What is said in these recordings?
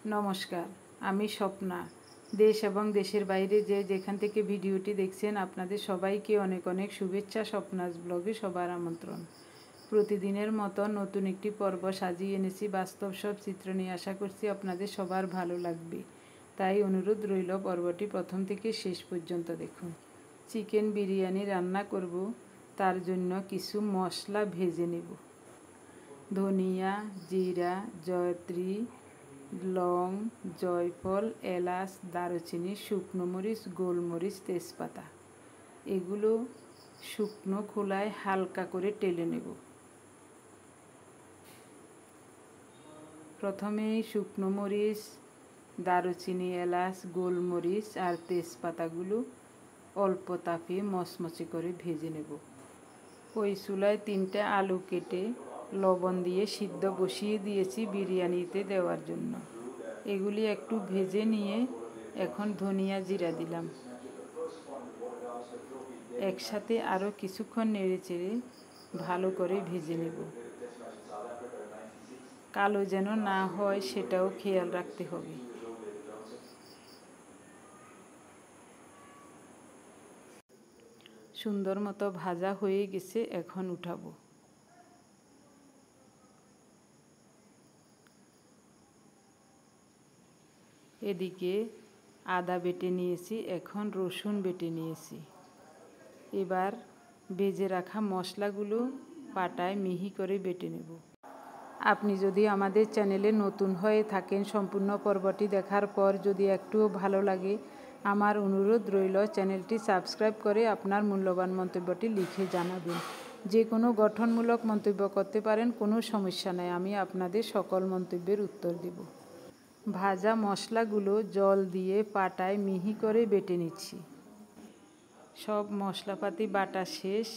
নমস্কার, আমি স্বপ্না। দেশ এবং দেশের বাইরে যেখান থেকে ভিডিওটি দেখছেন আপনাদের সবাইকে অনেক অনেক শুভেচ্ছা। স্বপ্নাস ব্লগে সবার আমন্ত্রণ। প্রতিদিনের মতো নতুন একটি পর্ব সাজিয়ে এনেছি বাস্তব সব চিত্র নিয়ে। আশা করছি আপনাদের সবার ভালো লাগবে, তাই অনুরোধ রইল পর্বটি প্রথম থেকে শেষ পর্যন্ত দেখুন। চিকেন বিরিয়ানি রান্না করব, তার জন্য কিছু মশলা ভেজে নেব। ধনিয়া, জিরা, জয়ত্রী, লং, জয়ফল, এলাচ, দারুচিনি, শুকনো মরিচ, গোলমরিচ, তেজপাতা এগুলো শুকনো খোলায় হালকা করে টেলে নেব। প্রথমে শুকনো মরিচ, দারুচিনি, এলাচ, গোলমরিচ আর তেজপাতাগুলো অল্প তাপে মচমচে করে ভেজে নেব। ওই চুলায় 3টে আলু কেটে লবণ দিয়ে সিদ্ধ বসিয়ে দিয়েছি বিরিয়ানিতে দেওয়ার জন্য। এগুলি একটু ভেজে নিয়ে এখন ধনিয়া, জিরা দিলাম। একসাথে আরও কিছুক্ষণ নেড়েচেড়ে ভালো করে ভেজে নেব। কালো যেন না হয় সেটাও খেয়াল রাখতে হবে। সুন্দর মতো ভাজা হয়ে গেছে, এখন উঠাবো। এদিকে আদা বেটে নিয়েছি, এখন রসুন বেটে নিয়েছি। এবার ভেজে রাখা মশলাগুলো পাটায় মিহি করে বেটে নেব। আপনি যদি আমাদের চ্যানেলে নতুন হয়ে থাকেন, সম্পূর্ণ পর্বটি দেখার পর যদি একটুও ভালো লাগে, আমার অনুরোধ রইল চ্যানেলটি সাবস্ক্রাইব করে আপনার মূল্যবান মন্তব্যটি লিখে জানাবেন। যে কোনো গঠনমূলক মন্তব্য করতে পারেন, কোনো সমস্যা নেই, আমি আপনাদের সকল মন্তব্যের উত্তর দেব। ভাজা মশলাগুলো জল দিয়ে পাটায় মিহি করে বেটে নিচ্ছি। সব মশলাপাতি বাটা শেষ,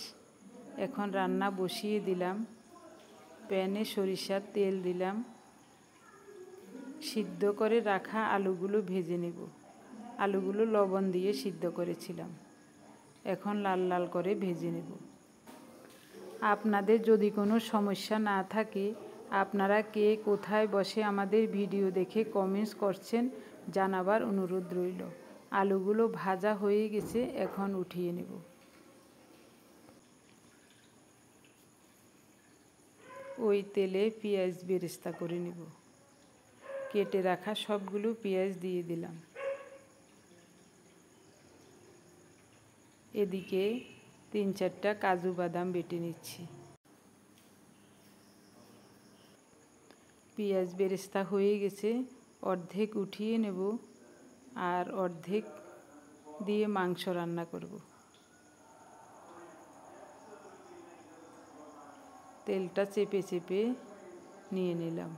এখন রান্না বসিয়ে দিলাম। প্যানে সরিষার তেল দিলাম। সিদ্ধ করে রাখা আলুগুলো ভেজে নেব। আলুগুলো লবণ দিয়ে সিদ্ধ করেছিলাম, এখন লাল লাল করে ভেজে নেব। আপনাদের যদি কোনো সমস্যা না থাকে, আপনারা কে কোথায় বসে আমাদের ভিডিও দেখে কমেন্টস করছেন জানাবার অনুরোধ রইল। আলুগুলো ভাজা হয়ে গেছে, এখন উঠিয়ে নেব। ওই তেলে পেঁয়াজ বেরেস্তা করে নেব। কেটে রাখা সবগুলো পেঁয়াজ দিয়ে দিলাম। এদিকে 3-4টা কাজু বাদাম বেটে নিচ্ছি। পেঁয়াজ বেরেস্তা হয়ে গেছে, অর্ধেক উঠিয়ে নেব আর অর্ধেক দিয়ে মাংস রান্না করব। তেলটা চেপে চেপে নিয়ে নিলাম।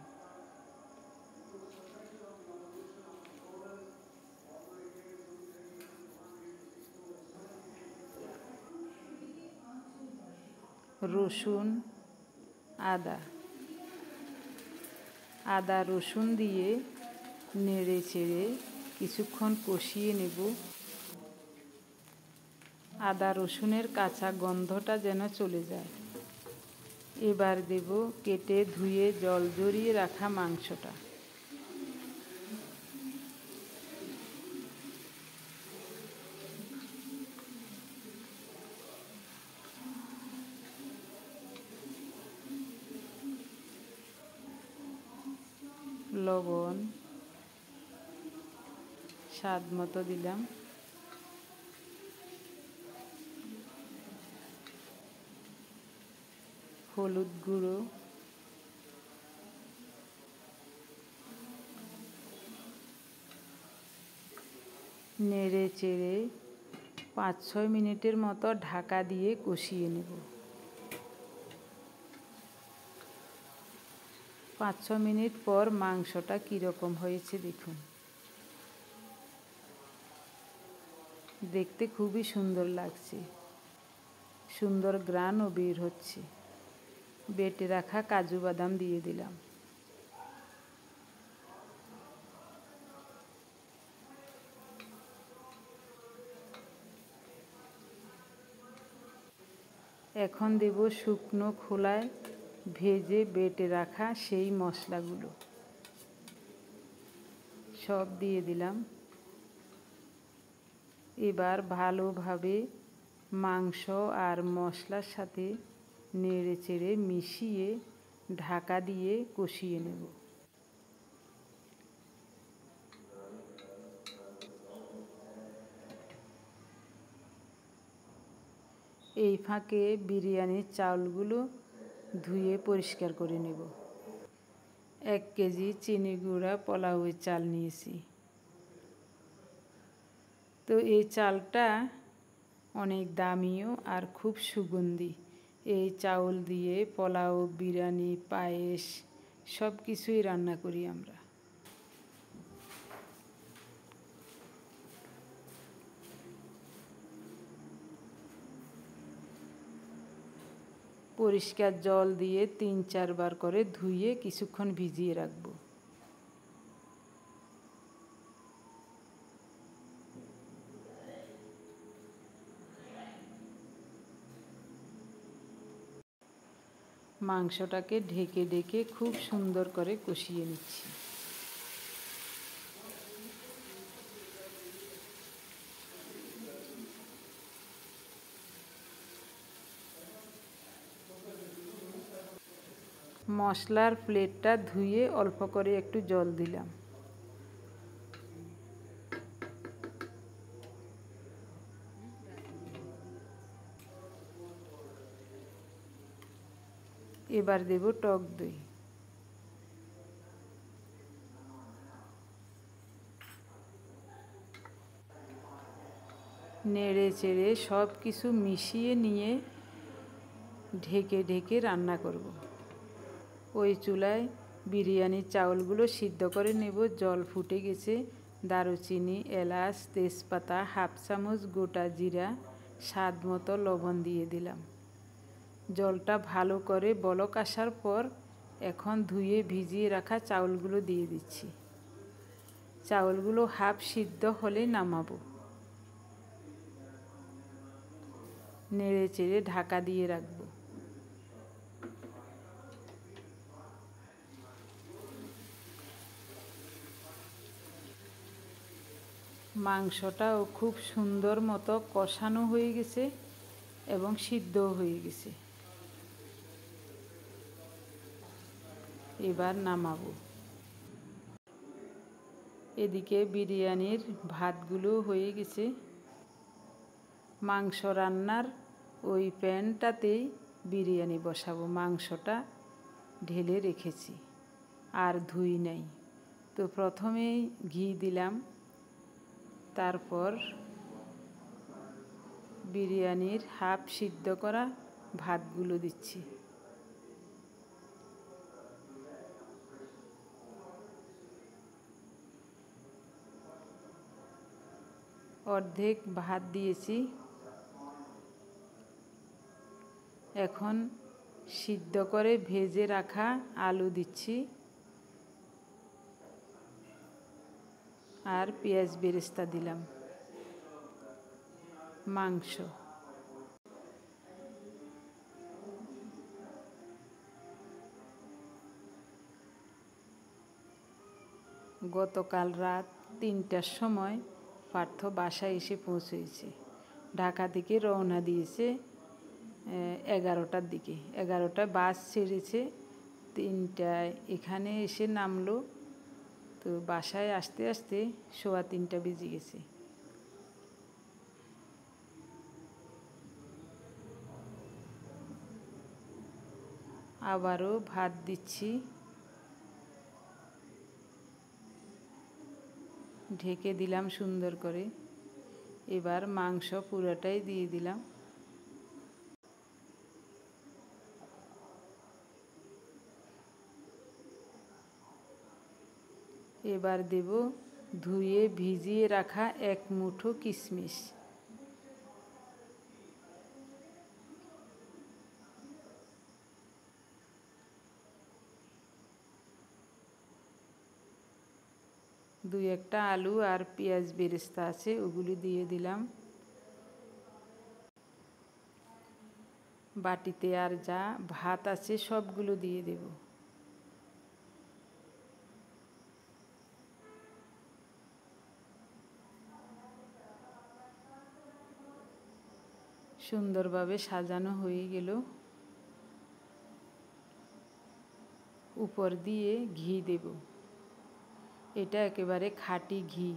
রসুন, আদা রসুন দিয়ে নেড়ে চেড়ে কিছুক্ষণ কষিয়ে নেব। আদা রসুনের কাঁচা গন্ধটা যেন চলে যায়। এবার দেব কেটে ধুয়ে জল ঝরিয়ে রাখা মাংসটা। লবণ স্বাদ মতো দিলাম। হলুদ গুঁড়ো, নেড়ে চেড়ে 5-6 মিনিটের মতো ঢাকা দিয়ে কষিয়ে নেব। 5-6 মিনিট পর মাংসটা কীরকম হয়েছে দেখুন। দেখতে খুবই সুন্দর লাগছে, সুন্দর ঘ্রাণও বের হচ্ছে। বেটে রাখা কাজু বাদাম দিয়ে দিলাম। এখন দেব শুকনো খোলায় ভেজে বেটে রাখা সেই মশলাগুলো। সব দিয়ে দিলাম। এবার ভালোভাবে মাংস আর মশলার সাথে নেড়ে চেড়ে মিশিয়ে ঢাকা দিয়ে কষিয়ে নেব। এই ফাঁকে বিরিয়ানির চাউলগুলো ধুয়ে পরিষ্কার করে নেব। 1 কেজি চিনি গুঁড়া পোলাওয়ের চাল নিয়েছি। তো এই চালটা অনেক দামিও আর খুব সুগন্ধি। এই চাউল দিয়ে পোলাও, বিরিয়ানি, পায়েস সব কিছুই রান্না করি আমরা। পরিষ্কার জল দিয়ে 3-4 বার করে ধুয়ে কিছুক্ষণ ভিজিয়ে রাখবো। মাংসটাকে ঢেকে ঢেকে খুব সুন্দর করে কষিয়ে নিচ্ছি। মশলার প্লেটটা ধুয়ে অল্প করে একটু জল দিলাম। এবার দেব টক দই। নেড়ে চেড়ে সব কিছু মিশিয়ে নিয়ে ঢেকে ঢেকে রান্না করব। ওই চুলায় বিরিয়ানির চাউলগুলো সিদ্ধ করে নেব। জল ফুটে গেছে। দারুচিনি, এলাচ, তেজপাতা, 1/2 চামচ গোটা জিরা, স্বাদ মতো লবণ দিয়ে দিলাম। জলটা ভালো করে বলক আসার পর এখন ধুয়ে ভিজিয়ে রাখা চাউলগুলো দিয়ে দিচ্ছি। চাউলগুলো হাফ সিদ্ধ হলে নামাবো। নেড়ে চেড়ে ঢাকা দিয়ে রাখবো। মাংসটাও খুব সুন্দর মতো কষানো হয়ে গেছে এবং সিদ্ধও হয়ে গেছে। এবার নামাবো। এদিকে বিরিয়ানির ভাতগুলো হয়ে গেছে। মাংস রান্নার ওই প্যানটাতেই বিরিয়ানি বসাবো। মাংসটা ঢেলে রেখেছি, আর ধুই নাই। তো প্রথমেই ঘি দিলাম, তারপর বিরিয়ানির হাফ সিদ্ধ করা ভাতগুলো দিচ্ছি। অর্ধেক ভাত দিয়েছি। এখন সিদ্ধ করে ভেজে রাখা আলু দিচ্ছি আর পেঁয়াজ বেরেস্তা দিলাম। মাংস গতকাল রাত 3টার সময় পার্থ বাসায় এসে পৌঁছেছে। ঢাকা থেকে রওনা দিয়েছে 11টার দিকে। 11টায় বাস ছেড়েছে, 3টায় এখানে এসে নামলো। তো বাসায় আসতে আসতে 3:15 বেজে গেছে। আবারও ভাত দিচ্ছি। ঢেকে দিলাম সুন্দর করে। এবার মাংস পুরোটাই দিয়ে দিলাম। এবার দেব ধুয়ে ভিজিয়ে রাখা 1 মুঠো কিশমিশ। দুই একটা আলু আর পেঁয়াজ বেরেস্তা আছে, ওগুলি দিয়ে দিলাম। বাটিতে আর যা ভাত আছে সবগুলো দিয়ে দেব। সুন্দরভাবে সাজানো হয়ে গেল। উপর দিয়ে ঘি দেব। এটা একেবারে খাঁটি ঘি,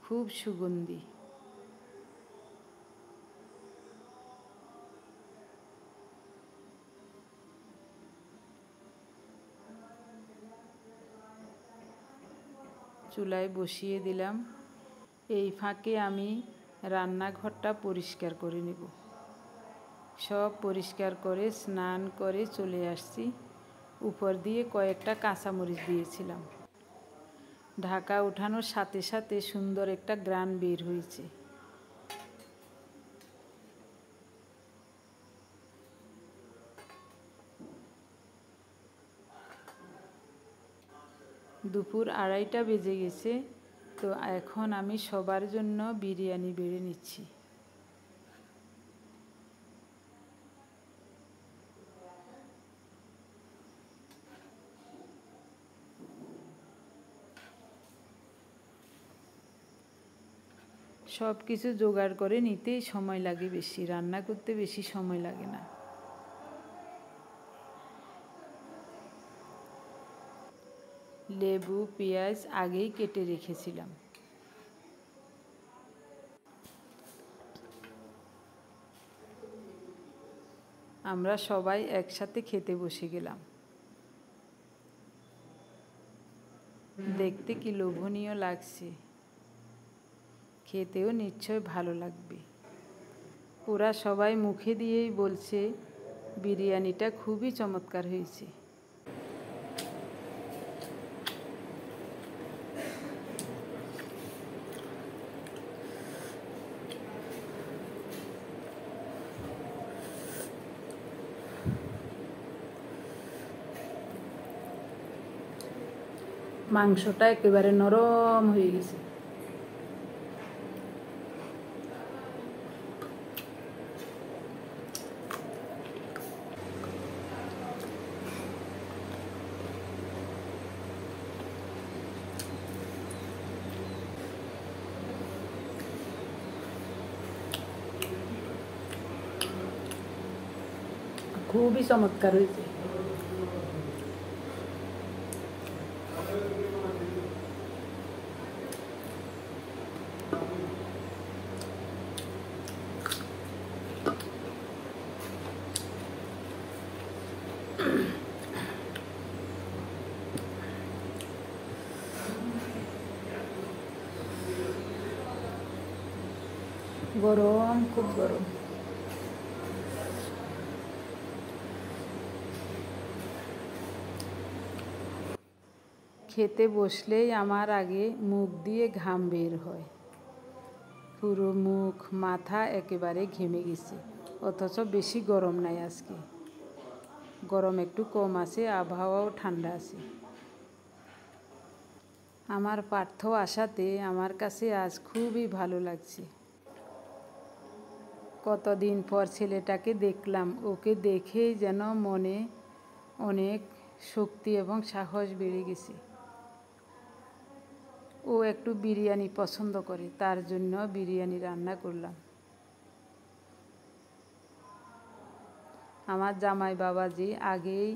খুব সুগন্ধি। চুলায় বসিয়ে দিলাম। এই ফাঁকে আমি রান্নাঘরটা পরিষ্কার করে নেব। সব পরিষ্কার করে স্নান করে চলে আসছি। উপর দিয়ে কয়েকটা কাঁচামরিচ দিয়েছিলাম। ঢাকা ওঠানোর সাথে সাথে সুন্দর একটা ঘ্রাণ বের হয়েছে। দুপুর 2:30টা বেজে গেছে। তো এখন আমি সবার জন্য বিরিয়ানি বেড়ে নিচ্ছি। সব কিছু জোগাড় করে নিতেই সময় লাগে বেশি, রান্না করতে বেশি সময় লাগে না। লেবু, পেঁয়াজ আগেই কেটে রেখেছিলাম। আমরা সবাই একসাথে খেতে বসে গেলাম। দেখতে কি লোভনীয় লাগছে, খেতেও নিশ্চয় ভালো লাগবে। ওরা সবাই মুখে দিয়েই বলছে বিরিয়ানিটা খুবই চমৎকার হয়েছে। মাংসটা একেবারে নরম হয়ে গেছে। খুবই চমৎকার হয়েছে। গরম, খুব গরম। খেতে বসলেই আমার আগে মুখ দিয়ে ঘাম বের হয়। পুরো মুখ মাথা একেবারে ঘেমে গেছে। অথচ বেশি গরম নাই আজকে, গরম একটু কম আছে, আবহাওয়াও ঠান্ডা আছে। আমার পার্থ আসাতে আমার কাছে আজ খুবই ভালো লাগছে। কতদিন পর ছেলেটাকে দেখলাম, ওকে দেখেই যেন মনে অনেক শক্তি এবং সাহস বেড়ে গেছে। ও একটু বিরিয়ানি পছন্দ করে, তার জন্য বিরিয়ানি রান্না করলাম। আমার জামাই বাবাজি আগেই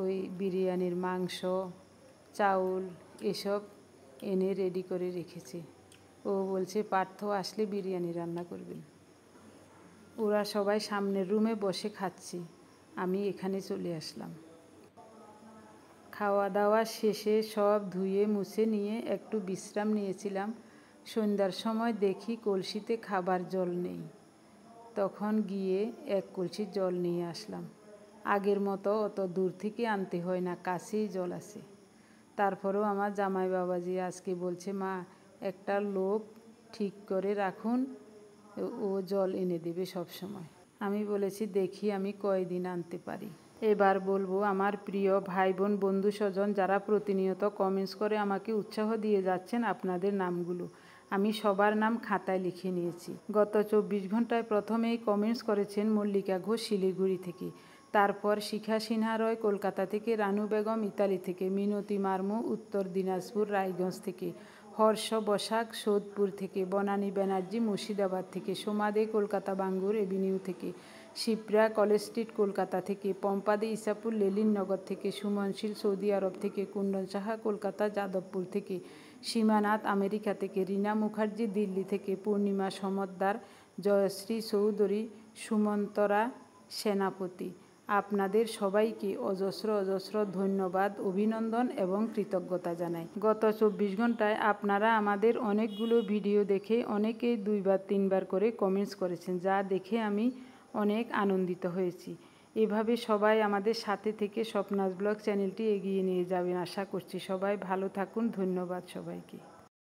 ওই বিরিয়ানির মাংস, চাউল এসব এনে রেডি করে রেখেছে। ও বলছে পার্থ আসলে বিরিয়ানি রান্না করবেন। ওরা সবাই সামনের রুমে বসে খাচ্ছে, আমি এখানে চলে আসলাম। খাওয়া দাওয়া শেষে সব ধুয়ে মুছে নিয়ে একটু বিশ্রাম নিয়েছিলাম। সন্ধ্যার সময় দেখি কলসিতে খাবার জল নেই। তখন গিয়ে 1 কলসি জল নিয়ে আসলাম। আগের মতো অত দূর থেকে আনতে হয় না, কাছেই জল আছে। তারপরেও আমার জামাই বাবাজি আজকে বলছে, মা একটা লোক ঠিক করে রাখুন, ও জল এনে দেবে সব সময়। আমি বলেছি দেখি আমি কয়দিন আনতে পারি। এবার বলবো আমার প্রিয় ভাই বোন, বন্ধু স্বজন যারা প্রতিনিয়ত কমেন্টস করে আমাকে উৎসাহ দিয়ে যাচ্ছেন, আপনাদের নামগুলো আমি সবার নাম খাতায় লিখে নিয়েছি। গত 24 ঘন্টায় প্রথমেই কমেন্টস করেছেন মল্লিকা ঘোষ শিলিগুড়ি থেকে, তারপর শিখা সিনহা রয় কলকাতা থেকে, রানু বেগম ইতালি থেকে, মিনতি মারমু উত্তর দিনাজপুর রায়গঞ্জ থেকে, হর্ষ বসাক সোদপুর থেকে, বনানী ব্যানার্জি মুর্শিদাবাদ থেকে, সোমাদে কলকাতা বাঙ্গুর এভিনিউ থেকে, শিপ্রা কলেজ স্ট্রিট কলকাতা থেকে, পম্পাদে ইসাপুর লেলিননগর থেকে, সুমনশীল সৌদি আরব থেকে, কুণ্ডন সাহা কলকাতা যাদবপুর থেকে, সীমানাথ আমেরিকা থেকে, রীনা মুখার্জি দিল্লি থেকে, পূর্ণিমা সমদ্দার, জয়শ্রী চৌধুরী, সুমন্তরা সেনাপতি। আপনাদের সবাইকে অজস্র অজস্র ধন্যবাদ, অভিনন্দন এবং কৃতজ্ঞতা জানাই। গত 24 ঘন্টায় আপনারা আমাদের অনেকগুলো ভিডিও দেখে অনেকেই 2বার 3বার করে কমেন্টস করেছেন, যা দেখে আমি অনেক আনন্দিত হয়েছি। এভাবে সবাই আমাদের সাথে থেকে স্বপ্নাস ব্লগ চ্যানেলটি এগিয়ে নিয়ে যাবেন আশা করছি। সবাই ভালো থাকুন। ধন্যবাদ সবাইকে।